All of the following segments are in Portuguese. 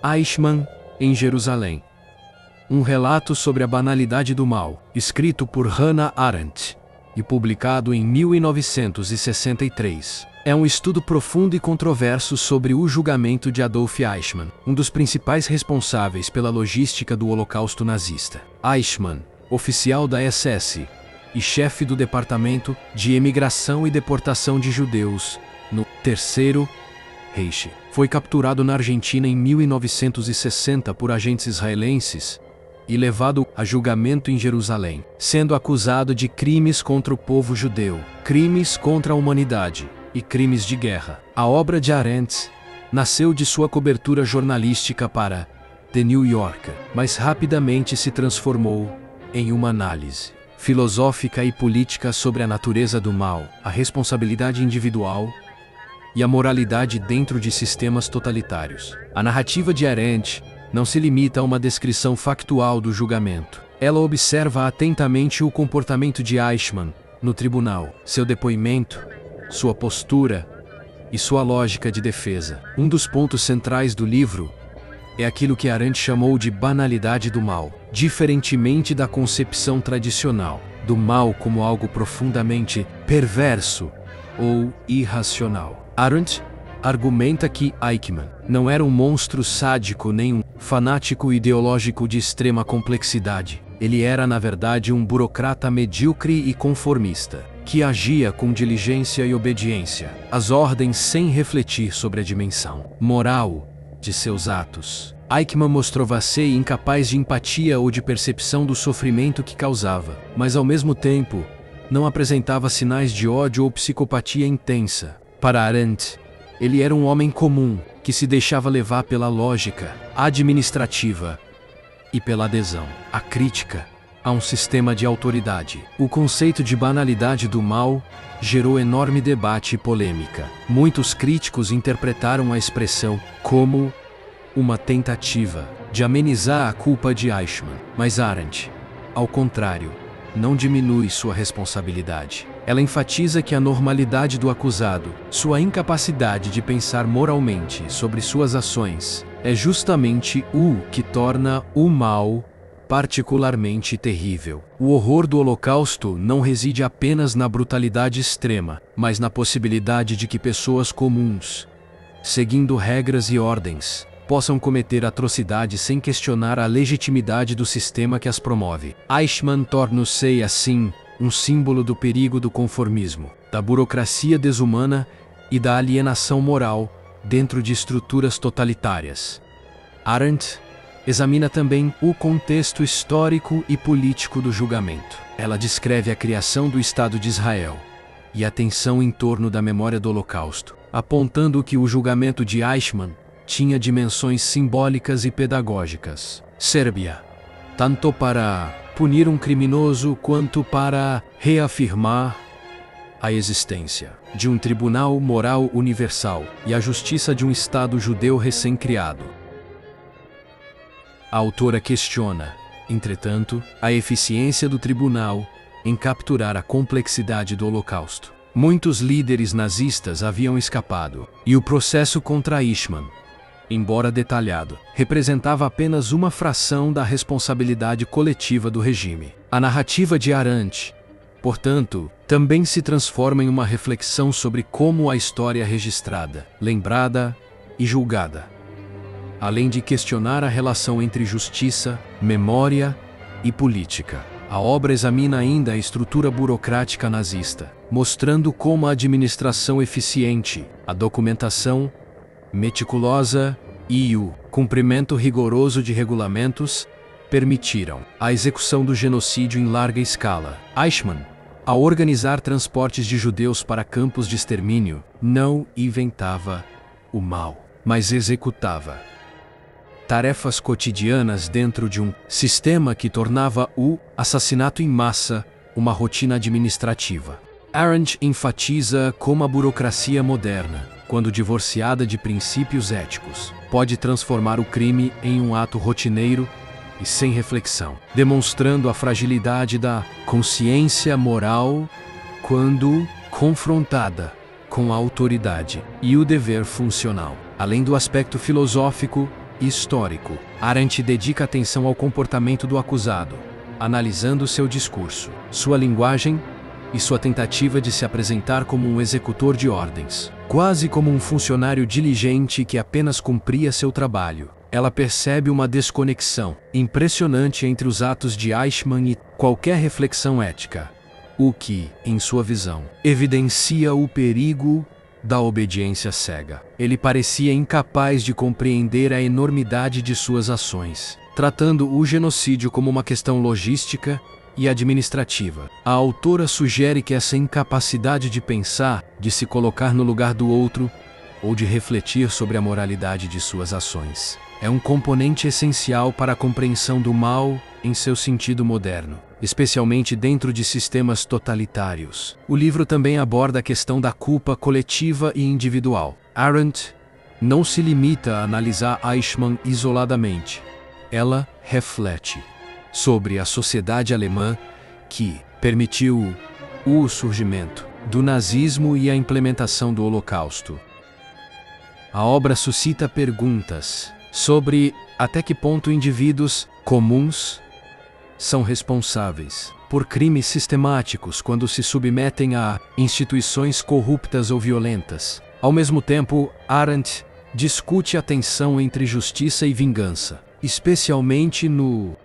Eichmann, em Jerusalém. Um relato sobre a banalidade do mal, escrito por Hannah Arendt e publicado em 1963. É um estudo profundo e controverso sobre o julgamento de Adolf Eichmann, um dos principais responsáveis pela logística do Holocausto nazista. Eichmann, oficial da SS e chefe do Departamento de Emigração e Deportação de Judeus no Terceiro Reich, foi capturado na Argentina em 1960 por agentes israelenses e levado a julgamento em Jerusalém, sendo acusado de crimes contra o povo judeu, crimes contra a humanidade e crimes de guerra. A obra de Arendt nasceu de sua cobertura jornalística para The New Yorker, mas rapidamente se transformou em uma análise filosófica e política sobre a natureza do mal, a responsabilidade individual e a moralidade dentro de sistemas totalitários. A narrativa de Arendt não se limita a uma descrição factual do julgamento. Ela observa atentamente o comportamento de Eichmann no tribunal, seu depoimento, sua postura e sua lógica de defesa. Um dos pontos centrais do livro é aquilo que Arendt chamou de banalidade do mal, diferentemente da concepção tradicional do mal como algo profundamente perverso ou irracional. Arendt argumenta que Eichmann não era um monstro sádico nem um fanático ideológico de extrema complexidade. Ele era, na verdade, um burocrata medíocre e conformista, que agia com diligência e obediência às ordens sem refletir sobre a dimensão moral de seus atos. Eichmann mostrava-se incapaz de empatia ou de percepção do sofrimento que causava, mas ao mesmo tempo não apresentava sinais de ódio ou psicopatia intensa. Para Arendt, ele era um homem comum que se deixava levar pela lógica administrativa e pela adesão à crítica a um sistema de autoridade. O conceito de banalidade do mal gerou enorme debate e polêmica. Muitos críticos interpretaram a expressão como uma tentativa de amenizar a culpa de Eichmann, mas Arendt, ao contrário, não diminui sua responsabilidade. Ela enfatiza que a normalidade do acusado, sua incapacidade de pensar moralmente sobre suas ações, é justamente o que torna o mal particularmente terrível. O horror do Holocausto não reside apenas na brutalidade extrema, mas na possibilidade de que pessoas comuns, seguindo regras e ordens, possam cometer atrocidades sem questionar a legitimidade do sistema que as promove. Eichmann torna-se, assim, um símbolo do perigo do conformismo, da burocracia desumana e da alienação moral dentro de estruturas totalitárias. Arendt examina também o contexto histórico e político do julgamento. Ela descreve a criação do Estado de Israel e a tensão em torno da memória do Holocausto, apontando que o julgamento de Eichmann tinha dimensões simbólicas e pedagógicas. Sérvia, tanto para punir um criminoso quanto para reafirmar a existência de um tribunal moral universal e a justiça de um Estado judeu recém-criado. A autora questiona, entretanto, a eficiência do tribunal em capturar a complexidade do Holocausto. Muitos líderes nazistas haviam escapado, e o processo contra Eichmann, embora detalhado, representava apenas uma fração da responsabilidade coletiva do regime. A narrativa de Arendt, portanto, também se transforma em uma reflexão sobre como a história é registrada, lembrada e julgada, além de questionar a relação entre justiça, memória e política. A obra examina ainda a estrutura burocrática nazista, mostrando como a administração eficiente, a documentação meticulosa e o cumprimento rigoroso de regulamentos permitiram a execução do genocídio em larga escala. Eichmann, ao organizar transportes de judeus para campos de extermínio, não inventava o mal, mas executava tarefas cotidianas dentro de um sistema que tornava o assassinato em massa uma rotina administrativa. Arendt enfatiza como a burocracia moderna, quando divorciada de princípios éticos, pode transformar o crime em um ato rotineiro e sem reflexão, demonstrando a fragilidade da consciência moral quando confrontada com a autoridade e o dever funcional. Além do aspecto filosófico, e histórico. Arendt dedica atenção ao comportamento do acusado, analisando seu discurso, sua linguagem e sua tentativa de se apresentar como um executor de ordens, quase como um funcionário diligente que apenas cumpria seu trabalho. Ela percebe uma desconexão impressionante entre os atos de Eichmann e qualquer reflexão ética, o que, em sua visão, evidencia o perigo da obediência cega. Ele parecia incapaz de compreender a enormidade de suas ações, tratando o genocídio como uma questão logística e administrativa. A autora sugere que essa incapacidade de pensar, de se colocar no lugar do outro, ou de refletir sobre a moralidade de suas ações, é um componente essencial para a compreensão do mal em seu sentido moderno, especialmente dentro de sistemas totalitários. O livro também aborda a questão da culpa coletiva e individual. Arendt não se limita a analisar Eichmann isoladamente. Ela reflete sobre a sociedade alemã que permitiu o surgimento do nazismo e a implementação do Holocausto. A obra suscita perguntas sobre até que ponto indivíduos comuns são responsáveis por crimes sistemáticos quando se submetem a instituições corruptas ou violentas. Ao mesmo tempo, Arendt discute a tensão entre justiça e vingança, especialmente no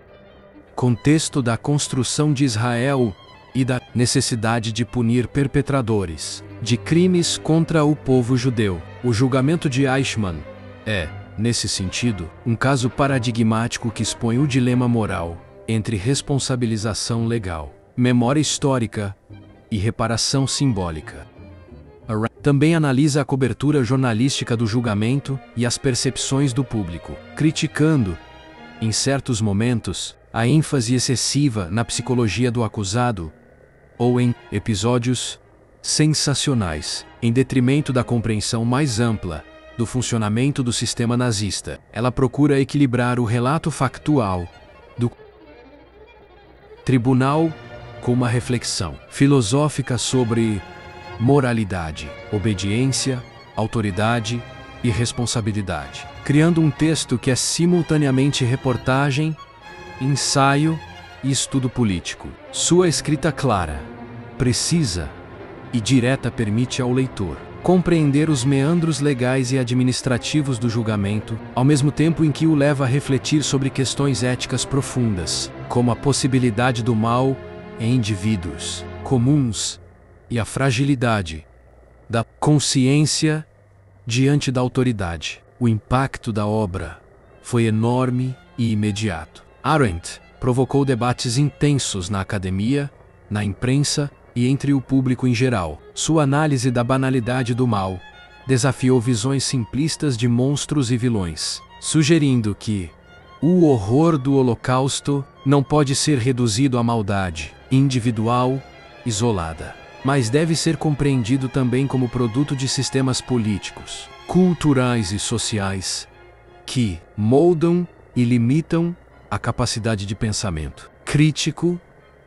contexto da construção de Israel e da necessidade de punir perpetradores de crimes contra o povo judeu. O julgamento de Eichmann é, nesse sentido, um caso paradigmático que expõe o dilema moral entre responsabilização legal, memória histórica e reparação simbólica. Também analisa a cobertura jornalística do julgamento e as percepções do público, criticando, em certos momentos, a ênfase excessiva na psicologia do acusado ou em episódios sensacionais, em detrimento da compreensão mais ampla do funcionamento do sistema nazista. Ela procura equilibrar o relato factual do tribunal com uma reflexão filosófica sobre moralidade, obediência, autoridade e responsabilidade, criando um texto que é simultaneamente reportagem, ensaio e estudo político. Sua escrita clara, precisa e direta permite ao leitor compreender os meandros legais e administrativos do julgamento, ao mesmo tempo em que o leva a refletir sobre questões éticas profundas, como a possibilidade do mal em indivíduos comuns e a fragilidade da consciência diante da autoridade. O impacto da obra foi enorme e imediato. Arendt provocou debates intensos na academia, na imprensa e entre o público em geral. Sua análise da banalidade do mal desafiou visões simplistas de monstros e vilões, sugerindo que o horror do Holocausto não pode ser reduzido à maldade individual, isolada, mas deve ser compreendido também como produto de sistemas políticos, culturais e sociais que moldam e limitam a capacidade de pensamento crítico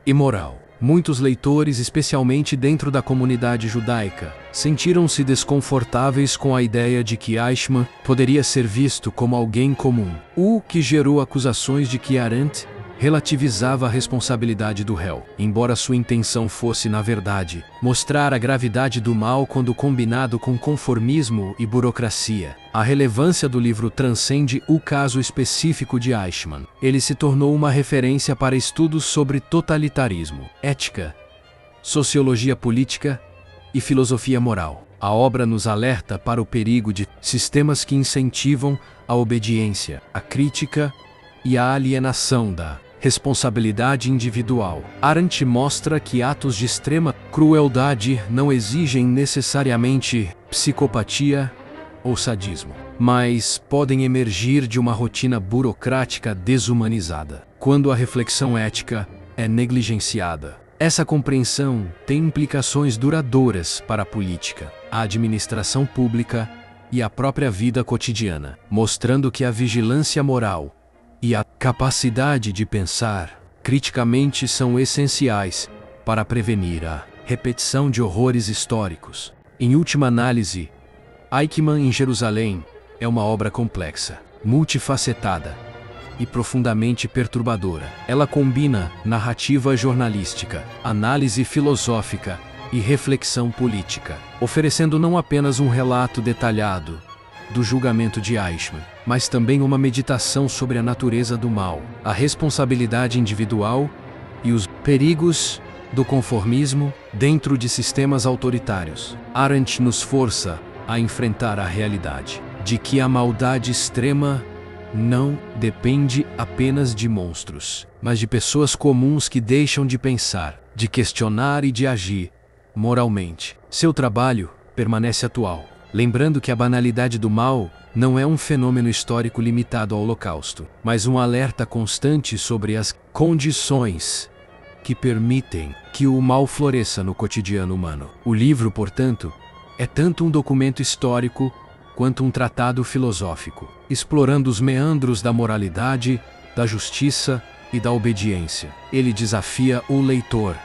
e moral. Muitos leitores, especialmente dentro da comunidade judaica, sentiram-se desconfortáveis com a ideia de que Eichmann poderia ser visto como alguém comum, o que gerou acusações de que Arendt relativizava a responsabilidade do réu, embora sua intenção fosse, na verdade, mostrar a gravidade do mal quando combinado com conformismo e burocracia. A relevância do livro transcende o caso específico de Eichmann. Ele se tornou uma referência para estudos sobre totalitarismo, ética, sociologia política e filosofia moral. A obra nos alerta para o perigo de sistemas que incentivam a obediência, a crítica e a alienação da responsabilidade individual. Arendt mostra que atos de extrema crueldade não exigem necessariamente psicopatia ou sadismo, mas podem emergir de uma rotina burocrática desumanizada, quando a reflexão ética é negligenciada. Essa compreensão tem implicações duradouras para a política, a administração pública e a própria vida cotidiana, mostrando que a vigilância moral e a capacidade de pensar criticamente são essenciais para prevenir a repetição de horrores históricos. Em última análise, Eichmann em Jerusalém é uma obra complexa, multifacetada e profundamente perturbadora. Ela combina narrativa jornalística, análise filosófica e reflexão política, oferecendo não apenas um relato detalhado do julgamento de Eichmann, mas também uma meditação sobre a natureza do mal, a responsabilidade individual e os perigos do conformismo dentro de sistemas autoritários. Arendt nos força a enfrentar a realidade de que a maldade extrema não depende apenas de monstros, mas de pessoas comuns que deixam de pensar, de questionar e de agir moralmente. Seu trabalho permanece atual, lembrando que a banalidade do mal não é um fenômeno histórico limitado ao Holocausto, mas um alerta constante sobre as condições que permitem que o mal floresça no cotidiano humano. O livro, portanto, é tanto um documento histórico quanto um tratado filosófico, explorando os meandros da moralidade, da justiça e da obediência. Ele desafia o leitor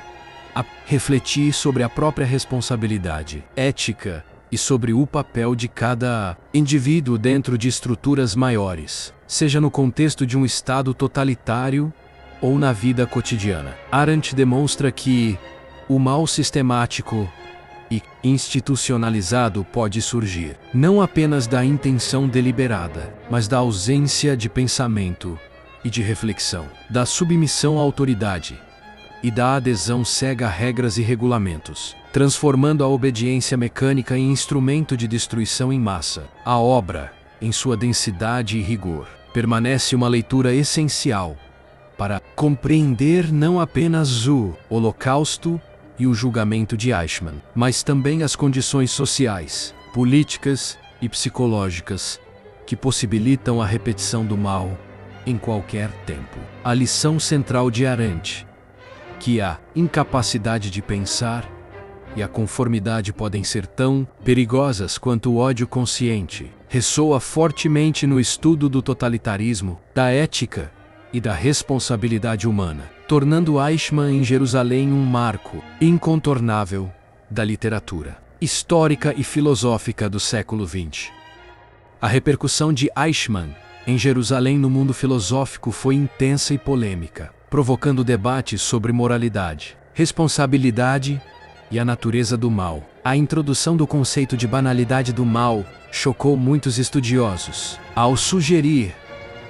a refletir sobre a própria responsabilidade ética e sobre o papel de cada indivíduo dentro de estruturas maiores, seja no contexto de um Estado totalitário ou na vida cotidiana. Arendt demonstra que o mal sistemático e institucionalizado pode surgir não apenas da intenção deliberada, mas da ausência de pensamento e de reflexão, da submissão à autoridade e da adesão cega a regras e regulamentos, transformando a obediência mecânica em instrumento de destruição em massa. A obra, em sua densidade e rigor, permanece uma leitura essencial para compreender não apenas o Holocausto e o julgamento de Eichmann, mas também as condições sociais, políticas e psicológicas que possibilitam a repetição do mal em qualquer tempo. A lição central de Arendt, que a incapacidade de pensar e a conformidade podem ser tão perigosas quanto o ódio consciente, ressoa fortemente no estudo do totalitarismo, da ética e da responsabilidade humana, tornando Eichmann em Jerusalém um marco incontornável da literatura histórica e filosófica do século XX. A repercussão de Eichmann em Jerusalém no mundo filosófico foi intensa e polêmica, provocando debates sobre moralidade, responsabilidade e a natureza do mal. A introdução do conceito de banalidade do mal chocou muitos estudiosos, ao sugerir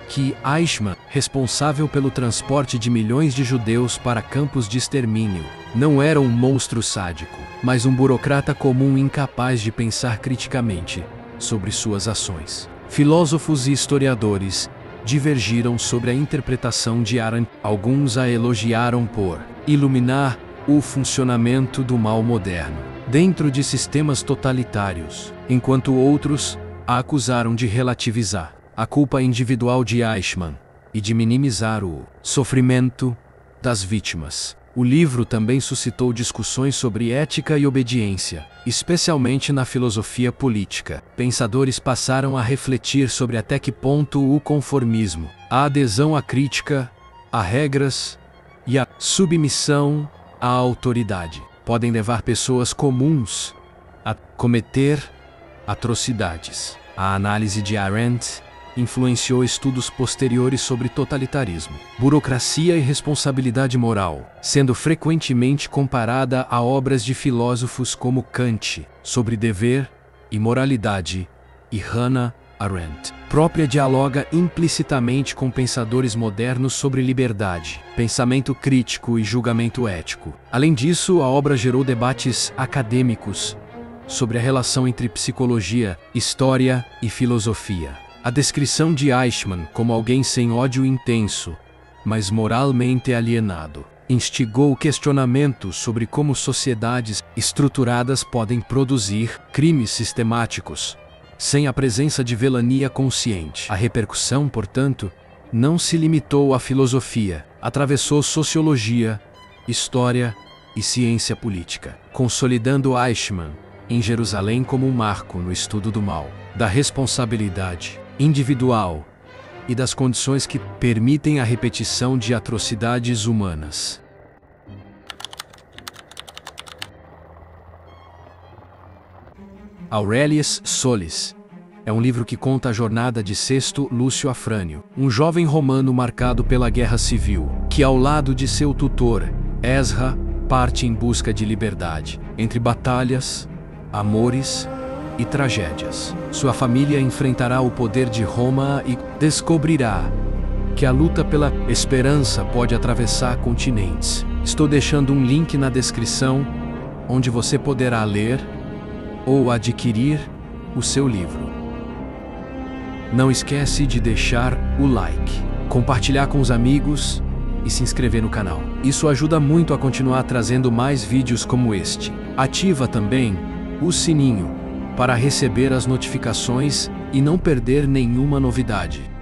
que Eichmann, responsável pelo transporte de milhões de judeus para campos de extermínio, não era um monstro sádico, mas um burocrata comum incapaz de pensar criticamente sobre suas ações. Filósofos e historiadores divergiram sobre a interpretação de Arendt. Alguns a elogiaram por iluminar o funcionamento do mal moderno dentro de sistemas totalitários, enquanto outros a acusaram de relativizar a culpa individual de Eichmann e de minimizar o sofrimento das vítimas. O livro também suscitou discussões sobre ética e obediência, especialmente na filosofia política. Pensadores passaram a refletir sobre até que ponto o conformismo, a adesão à crítica, a regras e a submissão à autoridade podem levar pessoas comuns a cometer atrocidades. A análise de Arendt influenciou estudos posteriores sobre totalitarismo, burocracia e responsabilidade moral, sendo frequentemente comparada a obras de filósofos como Kant, sobre dever e moralidade, e Hannah Arendt própria dialoga implicitamente com pensadores modernos sobre liberdade, pensamento crítico e julgamento ético. Além disso, a obra gerou debates acadêmicos sobre a relação entre psicologia, história e filosofia. A descrição de Eichmann como alguém sem ódio intenso, mas moralmente alienado, instigou questionamentos sobre como sociedades estruturadas podem produzir crimes sistemáticos, sem a presença de velania consciente. A repercussão, portanto, não se limitou à filosofia, atravessou sociologia, história e ciência política, consolidando Eichmann em Jerusalém como um marco no estudo do mal, da responsabilidade individual e das condições que permitem a repetição de atrocidades humanas. Aurelius Solis, É um livro que conta a jornada de Sesto Lúcio Afrânio, um jovem romano marcado pela guerra civil, que ao lado de seu tutor, Esra, parte em busca de liberdade, entre batalhas, amores e tragédias. Sua família enfrentará o poder de Roma e descobrirá que a luta pela esperança pode atravessar continentes. Estou deixando um link na descrição, onde você poderá ler ou adquirir o seu livro. Não esquece de deixar o like, compartilhar com os amigos e se inscrever no canal. Isso ajuda muito a continuar trazendo mais vídeos como este. Ativa também o sininho para receber as notificações e não perder nenhuma novidade.